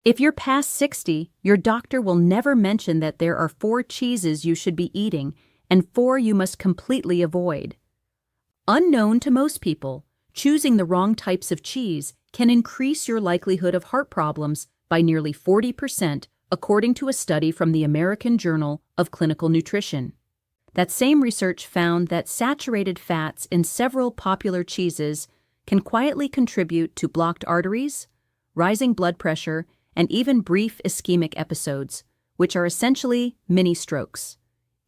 If you're past 60, your doctor will never mention that there are 4 cheeses you should be eating and 4 you must completely avoid. Unknown to most people, choosing the wrong types of cheese can increase your likelihood of heart problems by nearly 40%, according to a study from the American Journal of Clinical Nutrition. That same research found that saturated fats in several popular cheeses can quietly contribute to blocked arteries, rising blood pressure, and even brief ischemic episodes, which are essentially mini strokes.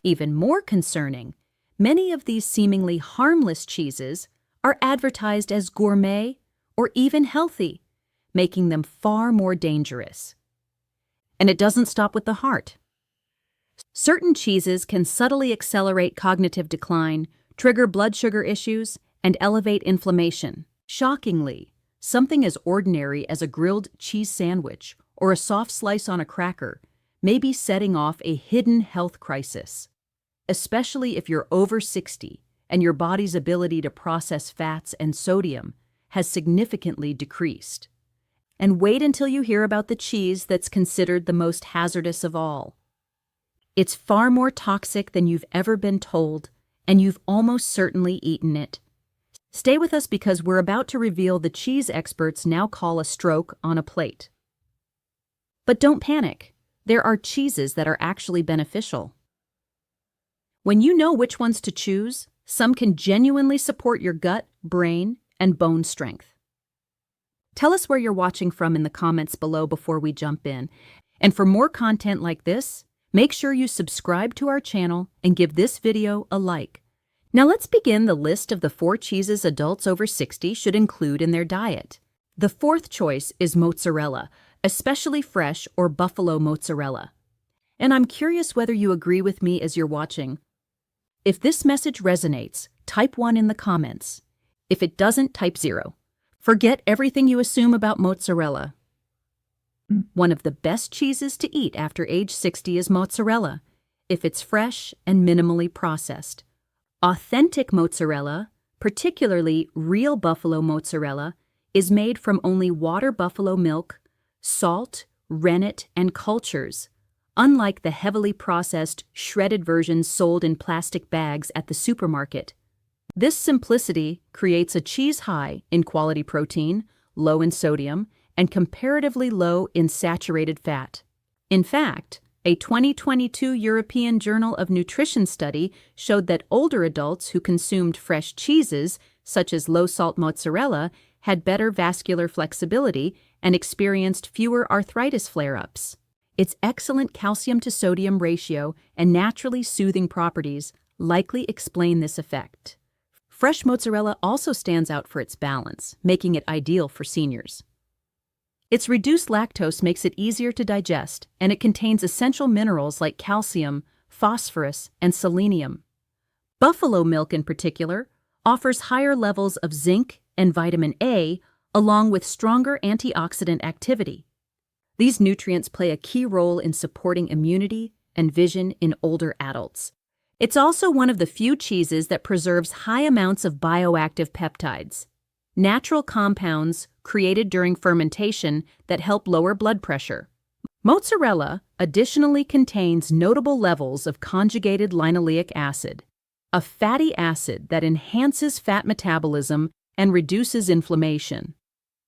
Even more concerning, many of these seemingly harmless cheeses are advertised as gourmet or even healthy, making them far more dangerous. And it doesn't stop with the heart. Certain cheeses can subtly accelerate cognitive decline, trigger blood sugar issues, and elevate inflammation. Shockingly, something as ordinary as a grilled cheese sandwich or a soft slice on a cracker may be setting off a hidden health crisis, especially if you're over 60 and your body's ability to process fats and sodium has significantly decreased. And wait until you hear about the cheese that's considered the most hazardous of all. It's far more toxic than you've ever been told, and you've almost certainly eaten it. Stay with us because we're about to reveal the cheese experts now call a stroke on a plate. But don't panic. There are cheeses that are actually beneficial. When you know which ones to choose, some can genuinely support your gut, brain, and bone strength. Tell us where you're watching from in the comments below before we jump in. And for more content like this, make sure you subscribe to our channel and give this video a like. Now let's begin the list of the 4 cheeses adults over 60 should include in their diet. The 4th choice is mozzarella, especially fresh or buffalo mozzarella. And I'm curious whether you agree with me as you're watching. If this message resonates, type 1 in the comments. If it doesn't, type 0. Forget everything you assume about mozzarella. One of the best cheeses to eat after age 60 is mozzarella, if it's fresh and minimally processed. Authentic mozzarella, particularly real buffalo mozzarella, is made from only water buffalo milk, salt, rennet, and cultures, unlike the heavily processed, shredded versions sold in plastic bags at the supermarket. This simplicity creates a cheese high in quality protein, low in sodium, and comparatively low in saturated fat. In fact, a 2022 European Journal of Nutrition study showed that older adults who consumed fresh cheeses, such as low-salt mozzarella, had better vascular flexibility and experienced fewer arthritis flare-ups. Its excellent calcium-to-sodium ratio and naturally soothing properties likely explain this effect. Fresh mozzarella also stands out for its balance, making it ideal for seniors. Its reduced lactose makes it easier to digest, and it contains essential minerals like calcium, phosphorus, and selenium. Buffalo milk, in particular, offers higher levels of zinc and vitamin A, along with stronger antioxidant activity. These nutrients play a key role in supporting immunity and vision in older adults. It's also one of the few cheeses that preserves high amounts of bioactive peptides, natural compounds created during fermentation that help lower blood pressure. Mozzarella additionally contains notable levels of conjugated linoleic acid, a fatty acid that enhances fat metabolism and reduces inflammation.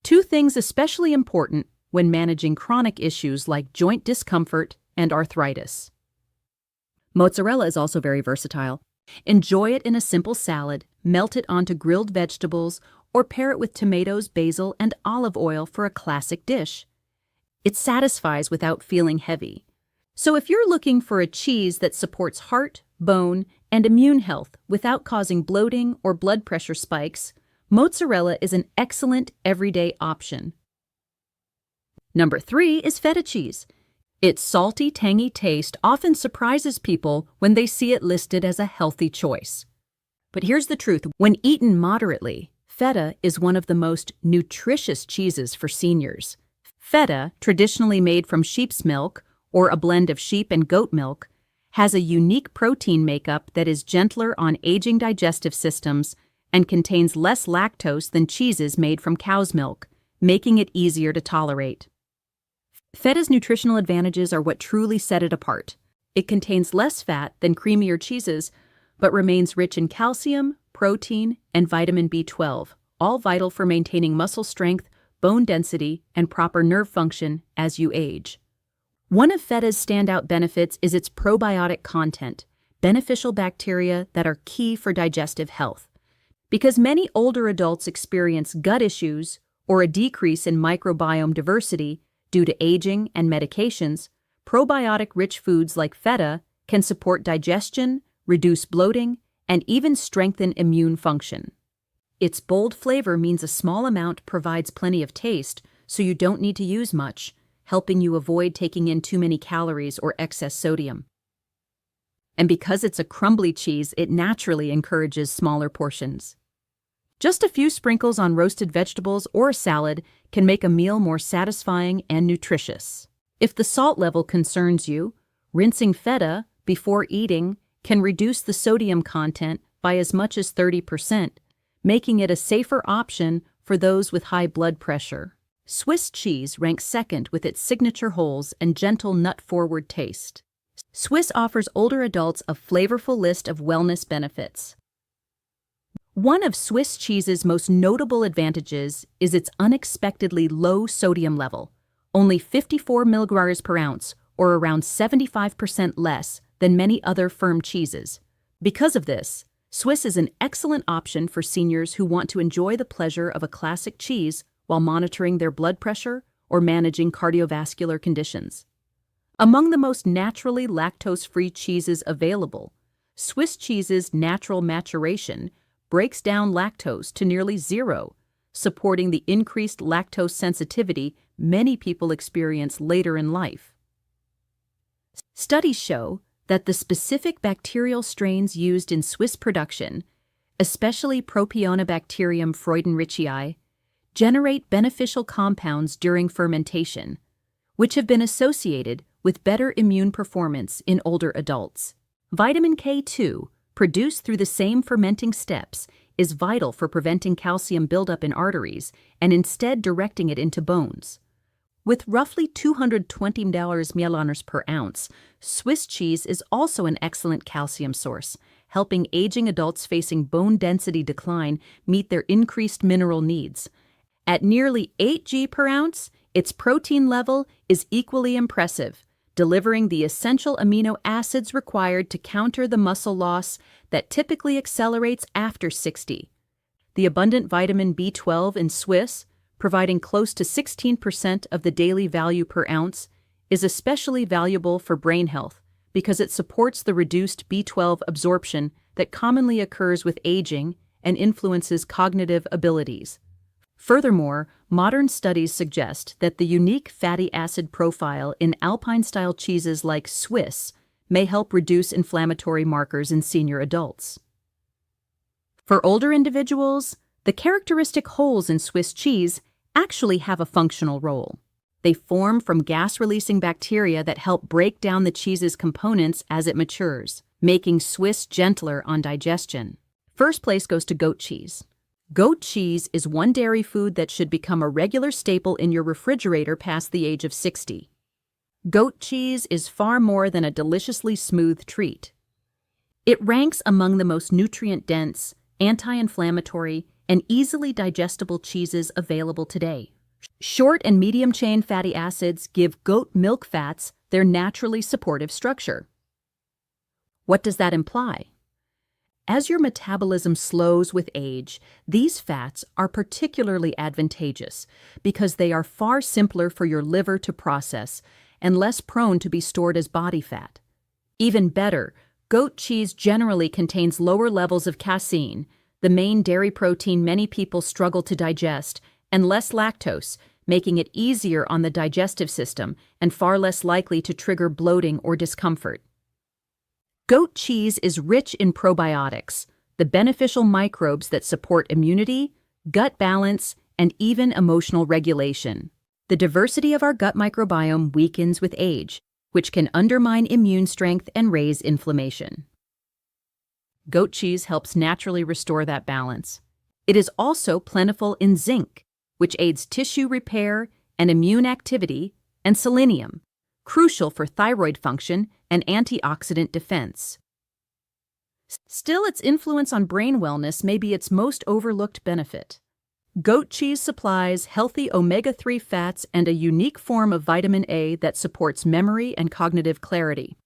2 things especially important when managing chronic issues like joint discomfort and arthritis. Mozzarella is also very versatile. Enjoy it in a simple salad, melt it onto grilled vegetables, or pair it with tomatoes, basil, and olive oil for a classic dish. It satisfies without feeling heavy. So if you're looking for a cheese that supports heart, bone, and immune health without causing bloating or blood pressure spikes, mozzarella is an excellent everyday option. Number 3 is feta cheese. Its salty, tangy taste often surprises people when they see it listed as a healthy choice. But here's the truth: when eaten moderately, feta is one of the most nutritious cheeses for seniors. Feta, traditionally made from sheep's milk or a blend of sheep and goat milk, has a unique protein makeup that is gentler on aging digestive systems and contains less lactose than cheeses made from cow's milk, making it easier to tolerate. Feta's nutritional advantages are what truly set it apart. It contains less fat than creamier cheeses, but remains rich in calcium, protein, and vitamin B12, all vital for maintaining muscle strength, bone density, and proper nerve function as you age. One of feta's standout benefits is its probiotic content, beneficial bacteria that are key for digestive health. Because many older adults experience gut issues or a decrease in microbiome diversity due to aging and medications, probiotic-rich foods like feta can support digestion, reduce bloating, and even strengthen immune function. Its bold flavor means a small amount provides plenty of taste, so you don't need to use much, helping you avoid taking in too many calories or excess sodium. And because it's a crumbly cheese, it naturally encourages smaller portions. Just a few sprinkles on roasted vegetables or a salad can make a meal more satisfying and nutritious. If the salt level concerns you, rinsing feta before eating can reduce the sodium content by as much as 30%, making it a safer option for those with high blood pressure. Swiss cheese ranks second with its signature holes and gentle nut-forward taste. Swiss offers older adults a flavorful list of wellness benefits. One of Swiss cheese's most notable advantages is its unexpectedly low sodium level, only 54 milligrams per ounce, or around 75% less than many other firm cheeses. Because of this, Swiss is an excellent option for seniors who want to enjoy the pleasure of a classic cheese while monitoring their blood pressure or managing cardiovascular conditions. Among the most naturally lactose-free cheeses available, Swiss cheese's natural maturation breaks down lactose to nearly zero, supporting the increased lactose sensitivity many people experience later in life. Studies show that the specific bacterial strains used in Swiss production, especially Propionibacterium freudenrichii, generate beneficial compounds during fermentation, which have been associated with better immune performance in older adults. Vitamin K2, produced through the same fermenting steps, is vital for preventing calcium buildup in arteries and instead directing it into bones. With roughly $220 per ounce, Swiss cheese is also an excellent calcium source, helping aging adults facing bone density decline meet their increased mineral needs. At nearly 8 g per ounce, its protein level is equally impressive, delivering the essential amino acids required to counter the muscle loss that typically accelerates after 60. The abundant vitamin B12 in Swiss, providing close to 16% of the daily value per ounce, is especially valuable for brain health because it supports the reduced B12 absorption that commonly occurs with aging and influences cognitive abilities. Furthermore, modern studies suggest that the unique fatty acid profile in Alpine-style cheeses like Swiss may help reduce inflammatory markers in senior adults. For older individuals, the characteristic holes in Swiss cheese actually have a functional role. They form from gas-releasing bacteria that help break down the cheese's components as it matures, making Swiss gentler on digestion. First place goes to goat cheese. Goat cheese is one dairy food that should become a regular staple in your refrigerator past the age of 60. Goat cheese is far more than a deliciously smooth treat. It ranks among the most nutrient-dense, anti-inflammatory, and easily digestible cheeses available today. Short and medium-chain fatty acids give goat milk fats their naturally supportive structure. What does that imply? As your metabolism slows with age, these fats are particularly advantageous because they are far simpler for your liver to process and less prone to be stored as body fat. Even better, goat cheese generally contains lower levels of casein, the main dairy protein many people struggle to digest, and less lactose, making it easier on the digestive system and far less likely to trigger bloating or discomfort. Goat cheese is rich in probiotics, the beneficial microbes that support immunity, gut balance, and even emotional regulation. The diversity of our gut microbiome weakens with age, which can undermine immune strength and raise inflammation. Goat cheese helps naturally restore that balance. It is also plentiful in zinc, which aids tissue repair and immune activity, and selenium, crucial for thyroid function and antioxidant defense. Still, its influence on brain wellness may be its most overlooked benefit. Goat cheese supplies healthy omega-3 fats and a unique form of vitamin A that supports memory and cognitive clarity.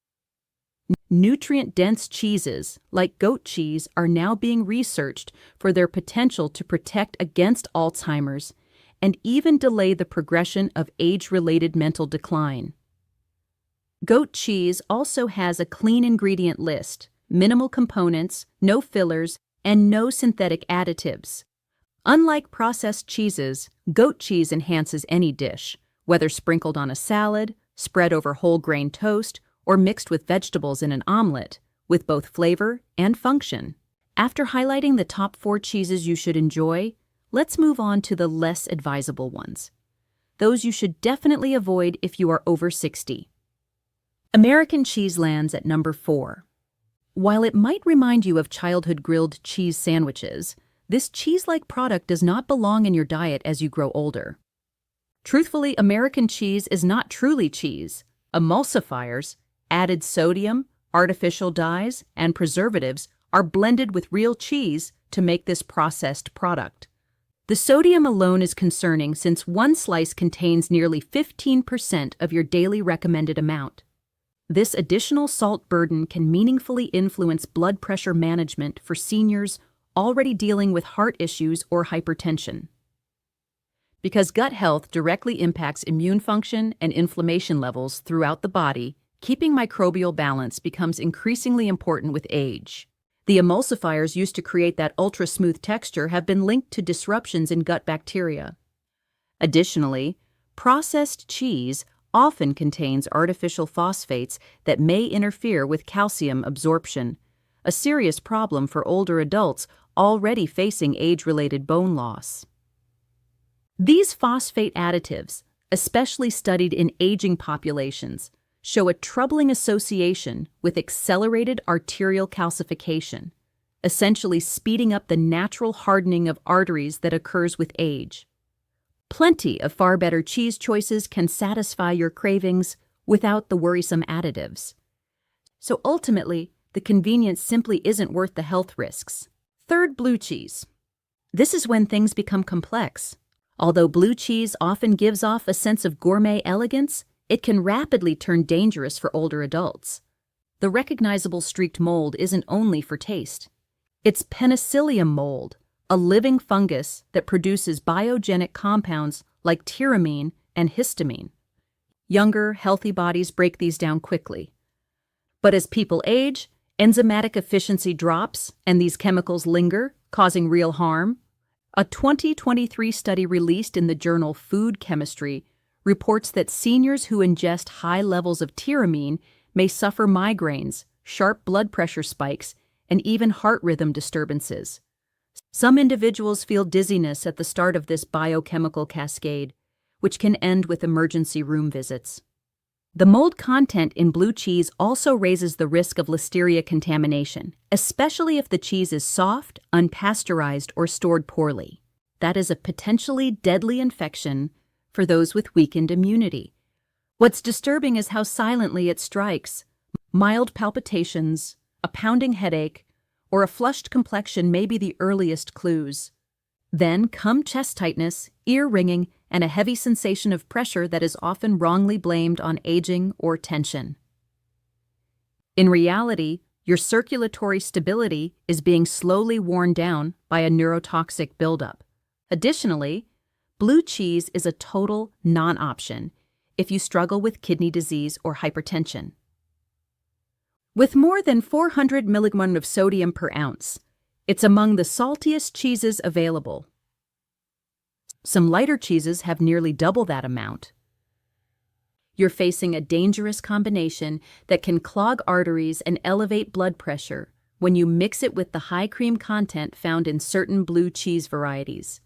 Nutrient-dense cheeses, like goat cheese, are now being researched for their potential to protect against Alzheimer's and even delay the progression of age-related mental decline. Goat cheese also has a clean ingredient list, minimal components, no fillers, and no synthetic additives. Unlike processed cheeses, goat cheese enhances any dish, whether sprinkled on a salad, spread over whole grain toast, or mixed with vegetables in an omelet, with both flavor and function. After highlighting the top 4 cheeses you should enjoy, let's move on to the less advisable ones. Those you should definitely avoid if you are over 60. American cheese lands at number 4. While it might remind you of childhood grilled cheese sandwiches, this cheese-like product does not belong in your diet as you grow older. Truthfully, American cheese is not truly cheese. Emulsifiers, added sodium, artificial dyes, and preservatives are blended with real cheese to make this processed product. The sodium alone is concerning since one slice contains nearly 15% of your daily recommended amount. This additional salt burden can meaningfully influence blood pressure management for seniors already dealing with heart issues or hypertension. Because gut health directly impacts immune function and inflammation levels throughout the body, keeping microbial balance becomes increasingly important with age. The emulsifiers used to create that ultra-smooth texture have been linked to disruptions in gut bacteria. Additionally, processed cheese often contains artificial phosphates that may interfere with calcium absorption, a serious problem for older adults already facing age-related bone loss. These phosphate additives, especially studied in aging populations, show a troubling association with accelerated arterial calcification, essentially speeding up the natural hardening of arteries that occurs with age. Plenty of far better cheese choices can satisfy your cravings without the worrisome additives. So ultimately, the convenience simply isn't worth the health risks. Third, blue cheese. This is when things become complex. Although blue cheese often gives off a sense of gourmet elegance, it can rapidly turn dangerous for older adults. The recognizable streaked mold isn't only for taste. It's penicillium mold, a living fungus that produces biogenic compounds like tyramine and histamine. Younger, healthy bodies break these down quickly. But as people age, enzymatic efficiency drops and these chemicals linger, causing real harm. A 2023 study released in the journal Food Chemistry reports that seniors who ingest high levels of tyramine may suffer migraines, sharp blood pressure spikes, and even heart rhythm disturbances. Some individuals feel dizziness at the start of this biochemical cascade, which can end with emergency room visits. The mold content in blue cheese also raises the risk of listeria contamination, especially if the cheese is soft, unpasteurized, or stored poorly. That is a potentially deadly infection for those with weakened immunity. What's disturbing is how silently it strikes. Mild palpitations, a pounding headache, or a flushed complexion may be the earliest clues. Then come chest tightness, ear ringing, and a heavy sensation of pressure that is often wrongly blamed on aging or tension. In reality, your circulatory stability is being slowly worn down by a neurotoxic buildup. Additionally, blue cheese is a total non-option if you struggle with kidney disease or hypertension. With more than 400 milligrams of sodium per ounce, it's among the saltiest cheeses available. Some lighter cheeses have nearly double that amount. You're facing a dangerous combination that can clog arteries and elevate blood pressure when you mix it with the high cream content found in certain blue cheese varieties.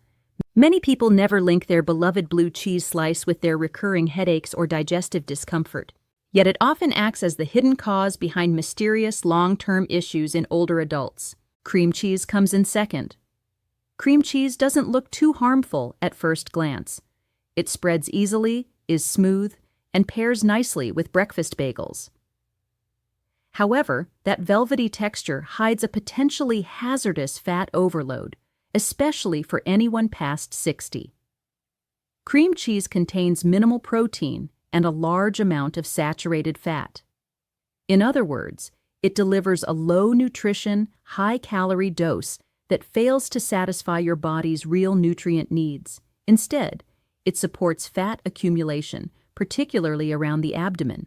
Many people never link their beloved blue cheese slice with their recurring headaches or digestive discomfort, yet it often acts as the hidden cause behind mysterious long-term issues in older adults. Cream cheese comes in second. Cream cheese doesn't look too harmful at first glance. It spreads easily, is smooth, and pairs nicely with breakfast bagels. However, that velvety texture hides a potentially hazardous fat overload, especially for anyone past 60. Cream cheese contains minimal protein and a large amount of saturated fat. In other words, it delivers a low-nutrition, high-calorie dose that fails to satisfy your body's real nutrient needs. Instead, it supports fat accumulation, particularly around the abdomen.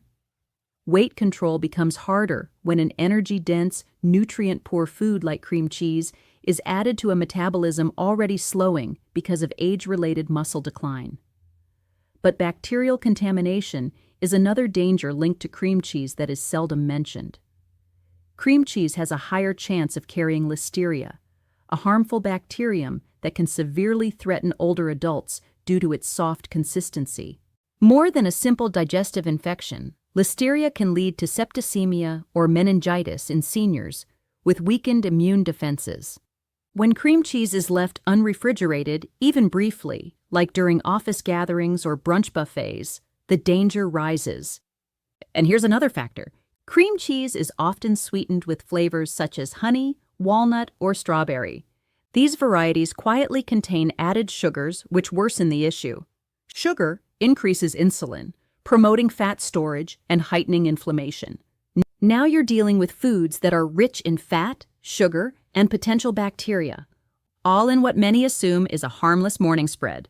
Weight control becomes harder when an energy-dense, nutrient-poor food like cream cheese is added to a metabolism already slowing because of age-related muscle decline. But bacterial contamination is another danger linked to cream cheese that is seldom mentioned. Cream cheese has a higher chance of carrying listeria, a harmful bacterium that can severely threaten older adults due to its soft consistency. More than a simple digestive infection, listeria can lead to septicemia or meningitis in seniors with weakened immune defenses. When cream cheese is left unrefrigerated, even briefly, like during office gatherings or brunch buffets, the danger rises. And here's another factor. Cream cheese is often sweetened with flavors such as honey, walnut, or strawberry. These varieties quietly contain added sugars which worsen the issue. Sugar increases insulin, promoting fat storage and heightening inflammation. Now you're dealing with foods that are rich in fat, sugar, and potential bacteria, all in what many assume is a harmless morning spread.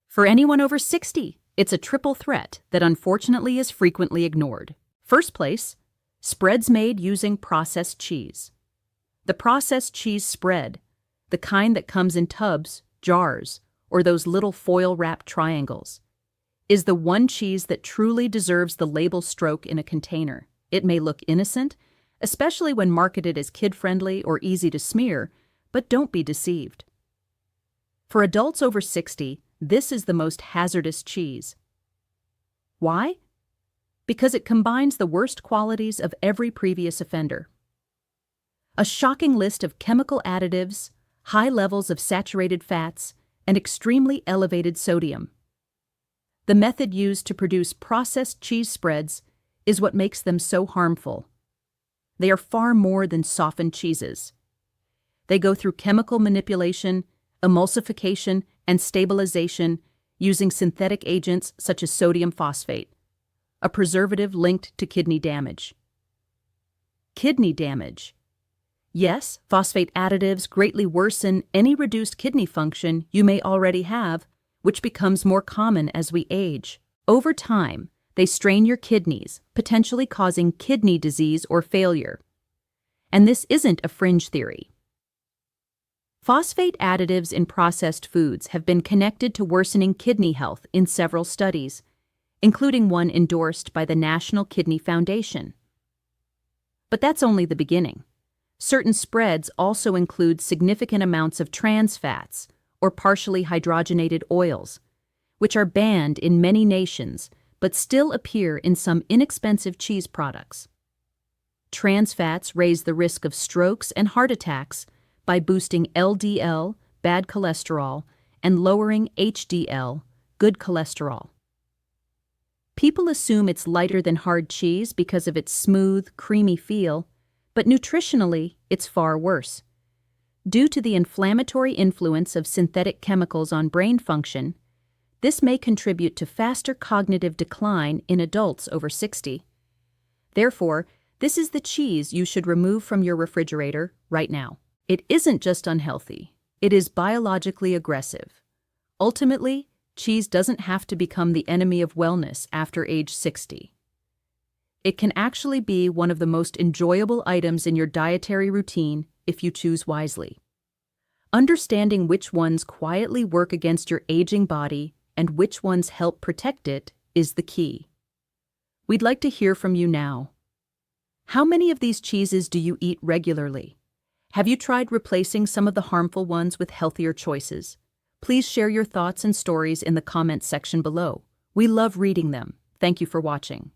For anyone over 60, it's a triple threat that unfortunately is frequently ignored. First place, spreads made using processed cheese. The processed cheese spread, the kind that comes in tubs, jars, or those little foil-wrapped triangles, is the one cheese that truly deserves the label stroke in a container. It may look innocent, especially when marketed as kid-friendly or easy to smear, but don't be deceived. For adults over 60, this is the most hazardous cheese. Why? Because it combines the worst qualities of every previous offender. A shocking list of chemical additives, high levels of saturated fats, and extremely elevated sodium. The method used to produce processed cheese spreads is what makes them so harmful. They are far more than softened cheeses. They go through chemical manipulation, emulsification, and stabilization using synthetic agents such as sodium phosphate, a preservative linked to kidney damage. Kidney damage. Yes, phosphate additives greatly worsen any reduced kidney function you may already have, which becomes more common as we age. Over time, they strain your kidneys, potentially causing kidney disease or failure. And this isn't a fringe theory. Phosphate additives in processed foods have been connected to worsening kidney health in several studies, including one endorsed by the National Kidney Foundation. But that's only the beginning. Certain spreads also include significant amounts of trans fats, or partially hydrogenated oils, which are banned in many nations but still appear in some inexpensive cheese products. Trans fats raise the risk of strokes and heart attacks by boosting LDL, bad cholesterol, and lowering HDL, good cholesterol. People assume it's lighter than hard cheese because of its smooth, creamy feel, but nutritionally, it's far worse. Due to the inflammatory influence of synthetic chemicals on brain function, this may contribute to faster cognitive decline in adults over 60. Therefore, this is the cheese you should remove from your refrigerator right now. It isn't just unhealthy, it is biologically aggressive. Ultimately, cheese doesn't have to become the enemy of wellness after age 60. It can actually be one of the most enjoyable items in your dietary routine if you choose wisely. Understanding which ones quietly work against your aging body and which ones help protect it is the key. We'd like to hear from you now. How many of these cheeses do you eat regularly? Have you tried replacing some of the harmful ones with healthier choices? Please share your thoughts and stories in the comments section below. We love reading them. Thank you for watching.